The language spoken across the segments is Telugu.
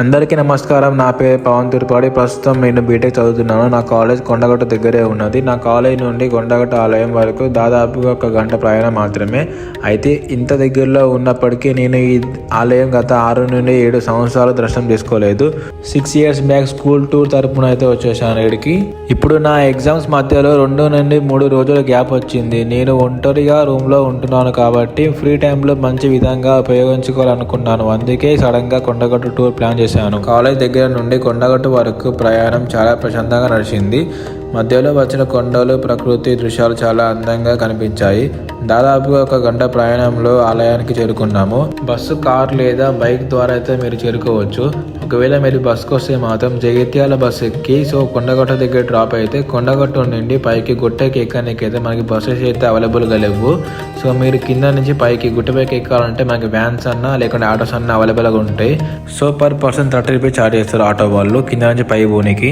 అందరికీ నమస్కారం. నా పేరు పవన్ తిరుపాడి. ప్రస్తుతం నేను బీటెక్ చదువుతున్నాను. నా కాలేజ్ కొండగట్టు దగ్గరే ఉన్నది. నా కాలేజ్ నుండి కొండగట్టు ఆలయం వరకు దాదాపుగా 1 గంట ప్రయాణం మాత్రమే. అయితే ఇంత దగ్గరలో ఉన్నప్పటికీ నేను ఈ ఆలయం గత 6 నుండి 7 సంవత్సరాలు దర్శనం చేసుకోలేదు. 6 years బ్యాక్ స్కూల్ టూర్ తరపున అయితే వచ్చేసాను ఇక్కడికి. ఇప్పుడు నా ఎగ్జామ్స్ మధ్యలో 2 నుండి 3 రోజుల గ్యాప్ వచ్చింది. నేను ఒంటరిగా రూమ్లో ఉంటున్నాను కాబట్టి ఫ్రీ టైంలో మంచి విధంగా ఉపయోగించుకోవాలనుకున్నాను. అందుకే సడన్గా కొండగట్టు టూర్ ప్లాన్ చేశాను. కాలేజ్ దగ్గర నుండి కొండగట్టు వరకు ప్రయాణం చాలా ప్రశాంతంగా నడిచింది. మధ్యలో వచ్చిన కొండలు, ప్రకృతి దృశ్యాలు చాలా అందంగా కనిపించాయి. దాదాపుగా 1 గంట ప్రయాణంలో ఆలయానికి చేరుకున్నాము. బస్సు, కార్ లేదా బైక్ ద్వారా అయితే మీరు చేరుకోవచ్చు. ఒకవేళ మీరు బస్సుకు వస్తే మాత్రం జగిత్యాల బస్సు ఎక్కి కొండగట్టు దగ్గర డ్రాప్ అయితే కొండగట్టు నుండి పైకి గుట్టకి ఎక్కడానికి అయితే మనకి బస్సెస్ అయితే అవైలబుల్గా లేవు. మీరు కింద నుంచి పైకి గుట్టపైకి ఎక్కాలంటే మనకి వ్యాన్స్ అన్నా లేకుంటే ఆటోస్ అన్నా అవైలబుల్గా ఉంటాయి. పర్ పర్సన్ 30 రూపీస్ ఛార్జ్ చేస్తారు ఆటో వాళ్ళు కింద నుంచి పై పోనీకి.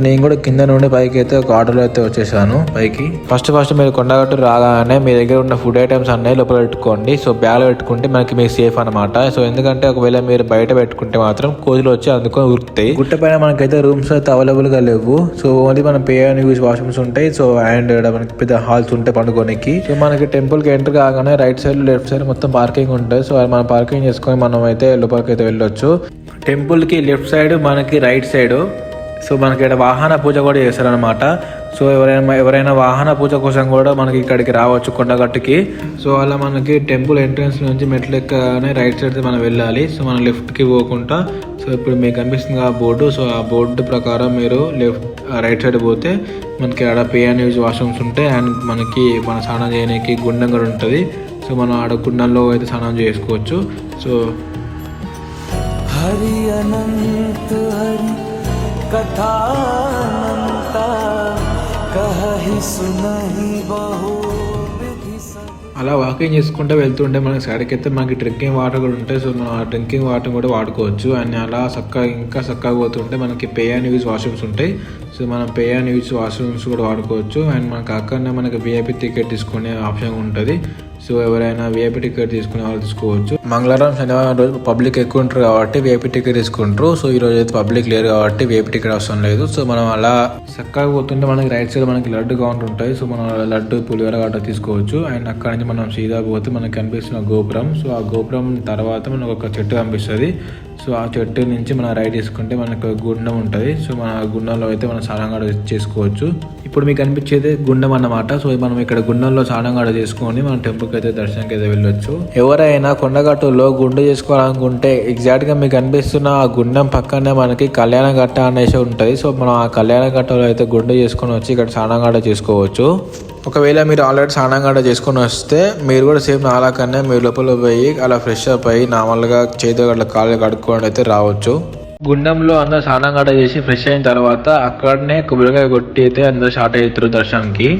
నేను కూడా కింద నుండి పైకి అయితే ఒక ఆటోలో అయితే వచ్చేసాను పైకి. ఫస్ట్ మీరు కొండగట్టు రాగానే మీ దగ్గర ఉన్న ఫుడ్ ఐటమ్స్ అన్నీ లోపల పెట్టుకోండి. బ్యాగ్లో పెట్టుకుంటే మీకు సేఫ్ అనమాట. ఎందుకంటే ఒకవేళ మీరు బయట పెట్టుకుంటే మాత్రం కోతులు వచ్చి అందుకొని ఉరుకుతాయి. గుట్ట పైన మనకైతే రూమ్స్ అయితే అవైలబుల్ గా లేవు. ఓన్లీ మనం పే అండ్ యూజ్ వాష్రూమ్స్ ఉంటాయి. అండ్ మనకి పెద్ద హాల్స్ ఉంటాయి పండుకోనికి. మనకి టెంపుల్ కి ఎంటర్ కాగానే రైట్ సైడ్ లెఫ్ట్ సైడ్ మొత్తం పార్కింగ్ ఉంటుంది. మనం పార్కింగ్ చేసుకొని మనం అయితే లోపలికి అయితే వెళ్ళొచ్చు. టెంపుల్ కి లెఫ్ట్ సైడ్ మనకి రైట్ సైడ్ మనకి ఇక్కడ వాహన పూజ కూడా చేస్తారనమాట. ఎవరైనా వాహన పూజ కోసం కూడా మనకి ఇక్కడికి రావచ్చు కొండగట్టుకి. అలా మనకి టెంపుల్ ఎంట్రన్స్ నుంచి మెట్లు ఎక్కగానే రైట్ సైడ్ మనం వెళ్ళాలి. మనం లెఫ్ట్కి పోకుండా ఇప్పుడు మీకు కనిపిస్తుంది ఆ బోర్డు. ఆ బోర్డు ప్రకారం మీరు రైట్ సైడ్ పోతే మనకి ఆడ పే అండ్ యూజ్ వాష్రూమ్స్ ఉంటాయి. అండ్ మనకి మన స్నానం చేయడానికి గుండం కూడా ఉంటుంది. మనం ఆడ గుండంలో అయితే స్నానం చేసుకోవచ్చు. హరి అనంత హరి అలా వాకింగ్ చేసుకుంటూ వెళ్తుంటే మనకి సైడ్కి అయితే మనకి డ్రింకింగ్ వాటర్ కూడా ఉంటాయి. మనం ఆ డ్రింకింగ్ వాటర్ కూడా వాడుకోవచ్చు. అండ్ అలా చక్కగా పోతుంటే మనకి పే అండ్ యూజ్ వాష్రూమ్స్ ఉంటాయి. మనం పే అండ్ యూజ్ వాష్రూమ్స్ కూడా వాడుకోవచ్చు. అండ్ మనకి అక్కడనే మనకి విఐపి టికెట్ తీసుకునే ఆప్షన్ ఉంటుంది. ఎవరైనా విఐపి టికెట్ తీసుకునే వాళ్ళు తీసుకోవచ్చు. మంగళవారం, శనివారం రోజు పబ్లిక్ ఎక్కువ ఉంటారు కాబట్టి విఐపి టికెట్ తీసుకుంటారు. ఈ రోజు అయితే పబ్లిక్ లేరు కాబట్టి విఐపి టికెట్ అవసరం లేదు. మనం అలా చక్కగా పోతుంటే మనకి రైట్ సైడ్ మనకి లడ్డు కౌంటర్ ఉంటాయి. మనం లడ్డు, పులిహోర గట్రా తీసుకోవచ్చు. అండ్ అక్కడ నుంచి మనం సీదా పోతే మనకి కనిపిస్తున్న గోపురం. ఆ గోపురం తర్వాత మనకు ఒక చెట్టు కనిపిస్తుంది. ఆ చెట్టు నుంచి మనం రైట్ తీసుకుంటే మనకు గుండం ఉంటుంది. మన గుండంలో అయితే మనం స్నానం కూడా చేసుకోవచ్చు. ఇప్పుడు మీకు కనిపించేది గుండం అన్నమాట. మనం ఇక్కడ గుండంలో స్నానం కూడా చేసుకొని మనం టెంపుల్కి అయితే దర్శనానికి అయితే వెళ్ళొచ్చు. ఎవరైనా కొండగట్టులో గుండు చేసుకోవాలనుకుంటే ఎగ్జాక్ట్ గా మీకు కనిపిస్తున్న ఆ గుండం పక్కనే మనకి కళ్యాణ గట్ట అనేసి ఉంటుంది. మనం ఆ కళ్యాణ గట్టలో అయితే గుండు చేసుకొని వచ్చి ఇక్కడ స్నానం కూడా చేసుకోవచ్చు. ఒకవేళ మీరు ఆల్రెడీ స్నానం గడ్డ చేసుకొని వస్తే మీరు కూడా సేమ్ నాలాకన్నా మీరు లోపల పోయి అలా ఫ్రెష్ అప్ అయ్యి నార్మల్గా చేతి గట్ల కాళ్ళు కడుక్కొని అయితే రావచ్చు. గుండంలో అందరూ స్నానం గడ్డ చేసి ఫ్రెష్ అయిన తర్వాత అక్కడనే కొబ్బరికాయ కొట్టి అయితే అందరూ స్టార్ట్ అవుతారు దర్శనానికి.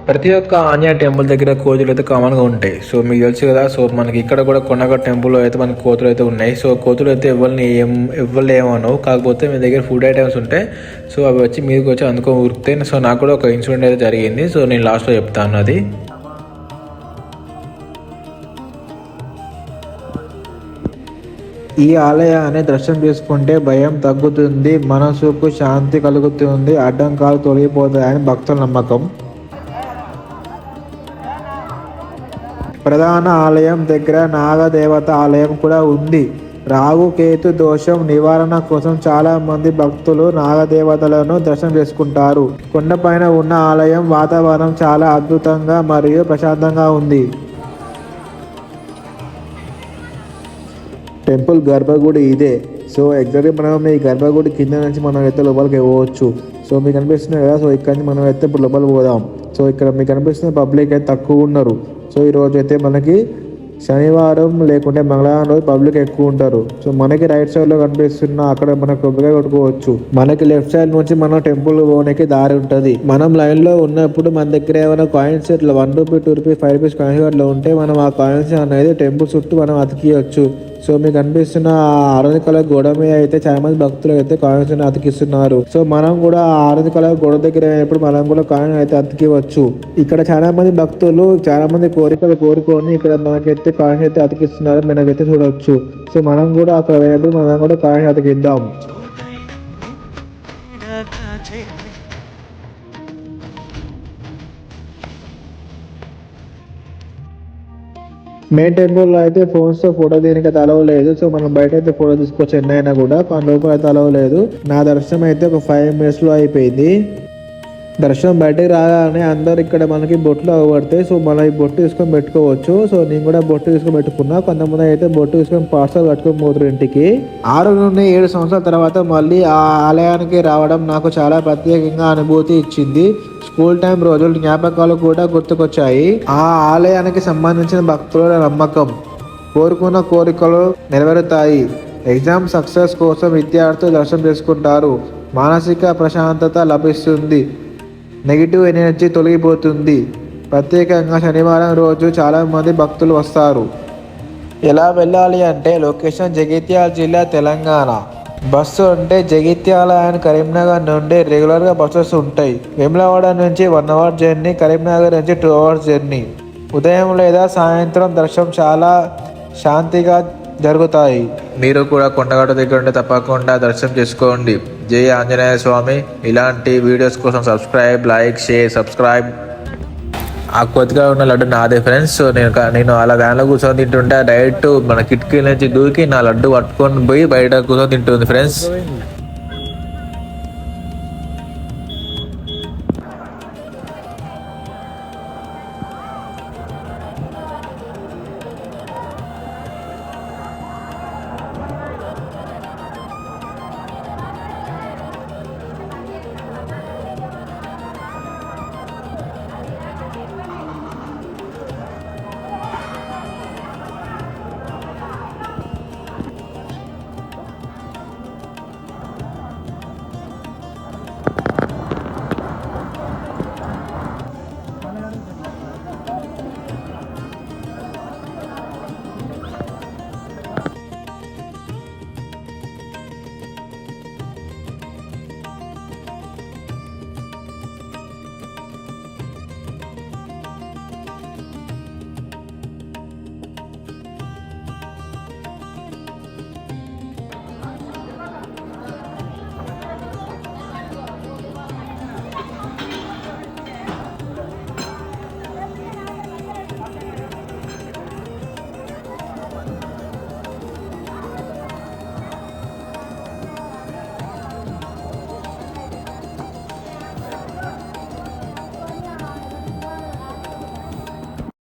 ప్రతి ఒక్క ఆంజనేయ టెంపుల్ దగ్గర కోతులు అయితే కామన్గా ఉంటాయి. మీకు తెలుసు కదా. మనకి ఇక్కడ కూడా కొండగట్టు టెంపుల్లో అయితే మనకి కోతులు అయితే ఉన్నాయి. కోతులు అయితే ఎవరిని ఏమనవు. కాకపోతే మీ దగ్గర ఫుడ్ ఐటమ్స్ ఉంటాయి. అవి వచ్చి మీదకి వచ్చి అందుకో ఉరికితే. నాకు కూడా ఒక ఇన్సిడెంట్ అయితే జరిగింది. నేను లాస్ట్లో చెప్తాను అది. ఈ ఆలయాన్ని దర్శనం చేసుకుంటే భయం తగ్గుతుంది, మనసుకు శాంతి కలుగుతుంది, అడ్డంకాలు తొలగిపోతాయని భక్తుల నమ్మకం. ప్రధాన ఆలయం దగ్గర నాగదేవత ఆలయం కూడా ఉంది. రాహు కేతు దోషం నివారణ కోసం చాలా మంది భక్తులు నాగదేవతలను దర్శనం చేసుకుంటారు. కొండపైన ఉన్న ఆలయం వాతావరణం చాలా అద్భుతంగా మరియు ప్రశాంతంగా ఉంది. టెంపుల్ గర్భగుడి ఇదే. ఎగ్జాక్ట్గా మనం ఈ గర్భగుడి కింద నుంచి మనం అయితే లోపలికి పోవచ్చు. మీకు కనిపిస్తున్నాయి కదా. ఇక్కడ నుంచి మనం అయితే ఇప్పుడు లోపలికి పోదాం. ఇక్కడ మీకు కనిపిస్తున్న పబ్లిక్ అయితే తక్కువ ఉన్నారు. ఈ రోజు అయితే మనకి శనివారం లేకుంటే మంగళవారం రోజు పబ్లిక్ ఎక్కువ ఉంటారు. మనకి రైట్ సైడ్ లో కనిపిస్తున్న అక్కడ మనకు కొబ్బరికాయ కొట్టుకోవచ్చు. మనకి లెఫ్ట్ సైడ్ నుంచి మనం టెంపుల్ పోనీకి దారి ఉంటది. మనం లైన్ లో ఉన్నప్పుడు మన దగ్గర ఏమైనా కాయిన్స్ ఇట్లా 1 రూపీ, 2 రూపీ, 5 రూపీస్ కాయిన్స్ అట్లా ఉంటే మనం ఆ కాయిన్స్ అనేది టెంపుల్ చుట్టూ మనం అతికియచ్చు. సో మీకు కనిపిస్తున్న ఆరెంజ్ కలర్ గోడ మీద అయితే చాలా మంది భక్తులు అయితే కాయిన్స్ అతికిస్తున్నారు. సో మనం కూడా ఆ ఆరెంజ్ కలర్ గోడ దగ్గర అయినప్పుడు మనం కూడా కాయిన్ అయితే అతికివచ్చు. ఇక్కడ చాలా మంది భక్తులు చాలా మంది కోరికలు కోరుకొని ఇక్కడ మనకైతే కాయిన్స్ అయితే అతికిస్తున్నారు, మనకైతే చూడవచ్చు. సో మనం కూడా అక్కడ వెళ్ళినప్పుడు మనం కూడా కాయిన్స్ అతికిద్దాం. మెయిన్ టెంపుల్ లో అయితే ఫోన్స్ తో ఫోటో దీనికి అయితే అలవ్ లేదు. సో మనం బయట అయితే ఫోటో తీసుకోవచ్చు ఎన్నైనా కూడా, కానీ లోపల అయితే అలవ్ లేదు. నా దర్శనం అయితే ఒక 5 minutes లో అయిపోయింది. దర్శనం బయటకు రాగానే అందరు ఇక్కడ మనకి బొట్లు అవ్వబడతాయి. సో మనం ఈ బొట్టు తీసుకొని పెట్టుకోవచ్చు. సో నేను కూడా బొట్టు తీసుకొని పెట్టుకున్నా. కొంతమంది అయితే బొట్టు తీసుకొని పార్సల్ కట్టుకొని పోతారు ఇంటికి. 6 నుండి 7 సంవత్సరాల తర్వాత మళ్ళీ ఆ ఆలయానికి రావడం నాకు చాలా ప్రత్యేకంగా అనుభూతి ఇచ్చింది. స్కూల్ టైం రోజులు జ్ఞాపకాలు కూడా గుర్తుకొచ్చాయి. ఆ ఆలయానికి సంబంధించిన భక్తుల నమ్మకం, కోరుకున్న కోరికలు నెరవేరుతాయి. ఎగ్జామ్ సక్సెస్ కోసం విద్యార్థులు దర్శనం చేసుకుంటారు. మానసిక ప్రశాంతత లభిస్తుంది. నెగిటివ్ ఎనర్జీ తొలగిపోతుంది. ప్రత్యేకంగా శనివారం రోజు చాలా మంది భక్తులు వస్తారు. ఎలా వెళ్ళాలి అంటే లొకేషన్ జగిత్యాల జిల్లా, తెలంగాణ. బస్సు అంటే జగిత్యాల అండ్ కరీంనగర్ నుండి రెగ్యులర్గా బస్సెస్ ఉంటాయి. వేములవాడ నుంచి 1 hour జర్నీ, కరీంనగర్ నుంచి 2 hours జర్నీ. ఉదయం లేదా సాయంత్రం దర్శనం చాలా శాంతిగా జరుగుతాయి. మీరు కూడా కొండగట్ట దగ్గర ఉంటే తప్పకుండా దర్శనం చేసుకోండి. జై ఆంజనేయ స్వామి. ఇలాంటి వీడియోస్ కోసం సబ్స్క్రైబ్, లైక్, షేర్, సబ్స్క్రైబ్. ఆ కొద్దిగా ఉన్న లడ్డు నాదే ఫ్రెండ్స్. సో నేను అలా వ్యాన్లో కూర్చొని తింటుంటే డైరెక్ట్ మన కిటికీ నుంచి దూకి నా లడ్డు పట్టుకొని పోయి బయట కూర్చొని తింటుంది ఫ్రెండ్స్.